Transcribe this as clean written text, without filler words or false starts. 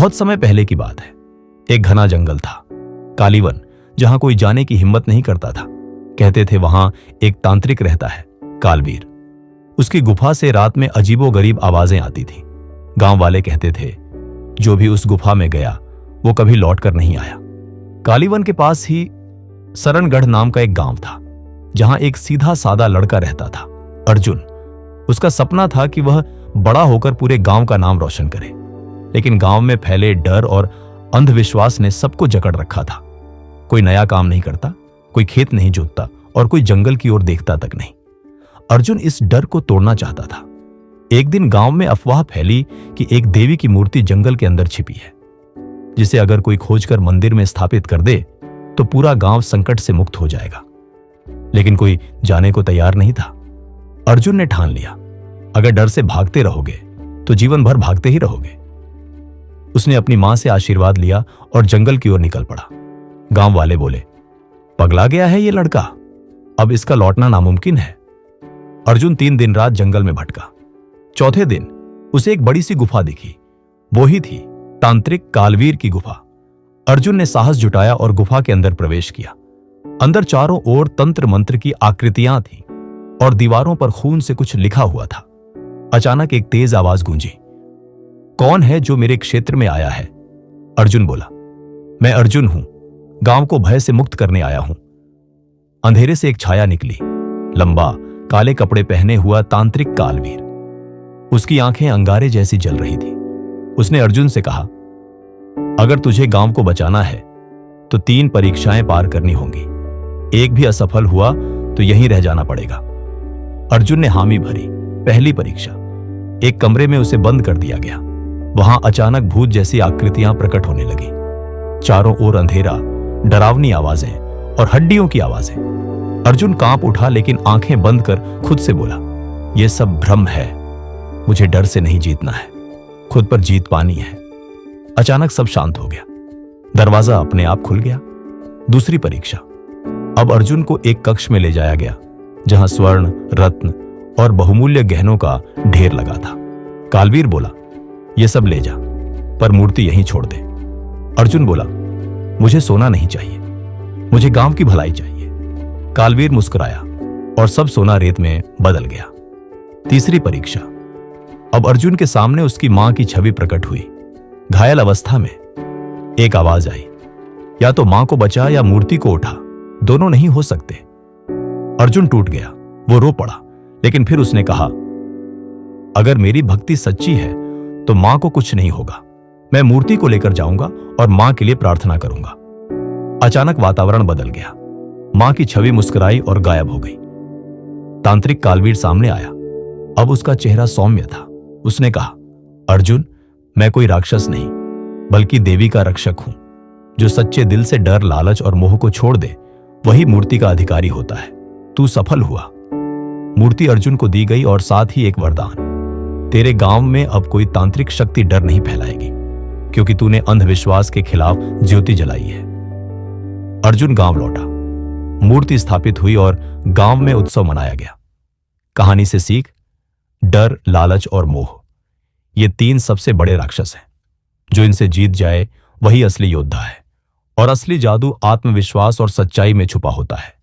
बहुत समय पहले की बात है। एक घना जंगल था, कालीवन, जहां कोई जाने की हिम्मत नहीं करता था। कहते थे वहां एक तांत्रिक रहता है, कालवीर। उसकी गुफा से रात में अजीबोगरीब आवाजें आती थी। गांव वाले कहते थे जो भी उस गुफा में गया वो कभी लौट कर नहीं आया। कालीवन के पास ही सरनगढ़ नाम का एक गांव था, जहां एक सीधा सादा लड़का रहता था, अर्जुन। उसका सपना था कि वह बड़ा होकर पूरे गांव का नाम रोशन करे, लेकिन गांव में फैले डर और अंधविश्वास ने सबको जकड़ रखा था। कोई नया काम नहीं करता, कोई खेत नहीं जोतता और कोई जंगल की ओर देखता तक नहीं। अर्जुन इस डर को तोड़ना चाहता था। एक दिन गांव में अफवाह फैली कि एक देवी की मूर्ति जंगल के अंदर छिपी है, जिसे अगर कोई खोजकर मंदिर में स्थापित कर दे तो पूरा गांव संकट से मुक्त हो जाएगा। लेकिन कोई जाने को तैयार नहीं था। अर्जुन ने ठान लिया, अगर डर से भागते रहोगे तो जीवन भर भागते ही रहोगे। उसने अपनी मां से आशीर्वाद लिया और जंगल की ओर निकल पड़ा। गांव वाले बोले, पगला गया है ये लड़का, अब इसका लौटना नामुमकिन है। अर्जुन 3 दिन रात जंगल में भटका। चौथे दिन उसे एक बड़ी सी गुफा दिखी। वो ही थी तांत्रिक कालवीर की गुफा। अर्जुन ने साहस जुटाया और गुफा के अंदर प्रवेश किया। अंदर चारों ओर तंत्र मंत्र की आकृतियां थीं और दीवारों पर खून से कुछ लिखा हुआ था। अचानक एक तेज आवाज गूंजी, कौन है जो मेरे क्षेत्र में आया है? अर्जुन बोला, मैं अर्जुन हूं, गांव को भय से मुक्त करने आया हूं। अंधेरे से एक छाया निकली, लंबा काले कपड़े पहने हुआ तांत्रिक कालवीर। उसकी आंखें अंगारे जैसी जल रही थी। उसने अर्जुन से कहा, अगर तुझे गांव को बचाना है तो 3 परीक्षाएं पार करनी होंगी। एक भी असफल हुआ तो यहीं रह जाना पड़ेगा। अर्जुन ने हामी भरी। पहली परीक्षा, एक कमरे में उसे बंद कर दिया गया। वहां अचानक भूत जैसी आकृतियां प्रकट होने लगी। चारों ओर अंधेरा, डरावनी आवाजें और हड्डियों की आवाजें। अर्जुन कांप उठा, लेकिन आंखें बंद कर खुद से बोला, यह सब भ्रम है, मुझे डर से नहीं जीतना है, खुद पर जीत पानी है। अचानक सब शांत हो गया। दरवाजा अपने आप खुल गया। दूसरी परीक्षा, अब अर्जुन को एक कक्ष में ले जाया गया, जहां स्वर्ण, रत्न और बहुमूल्य गहनों का ढेर लगा था। कालवीर बोला, यह सब ले जा, पर मूर्ति यहीं छोड़ दे। अर्जुन बोला, मुझे सोना नहीं चाहिए, मुझे गांव की भलाई चाहिए। कालवीर मुस्कुराया और सब सोना रेत में बदल गया। तीसरी परीक्षा, अब अर्जुन के सामने उसकी मां की छवि प्रकट हुई। घायल अवस्था में एक आवाज आई, या तो मां को बचा या मूर्ति को उठा, दोनों नहीं हो सकते। अर्जुन टूट गया। वो रो पड़ा, लेकिन फिर उसने कहा, अगर मेरी भक्ति सच्ची है तो मां को कुछ नहीं होगा। मैं मूर्ति को लेकर जाऊंगा और मां के लिए प्रार्थना करूंगा। अचानक वातावरण बदल गया। मां की छवि मुस्कुराई और गायब हो गई। तांत्रिक कालवीर सामने आया। अब उसका चेहरा सौम्य था। उसने कहा, अर्जुन, मैं कोई राक्षस नहीं, बल्कि देवी का रक्षक हूं। जो सच्चे दिल से डर, लालच और मोह को छोड़ दे, वही मूर्ति का अधिकारी होता है। तू सफल हुआ। मूर्ति अर्जुन को दी गई और साथ ही एक वरदान, तेरे गांव में अब कोई तांत्रिक शक्ति डर नहीं फैलाएगी, क्योंकि तूने अंधविश्वास के खिलाफ ज्योति जलाई है। अर्जुन गांव लौटा। मूर्ति स्थापित हुई और गांव में उत्सव मनाया गया। कहानी से सीख, डर, लालच और मोह, ये 3 सबसे बड़े राक्षस हैं। जो इनसे जीत जाए वही असली योद्धा है, और असली जादू आत्मविश्वास और सच्चाई में छुपा होता है।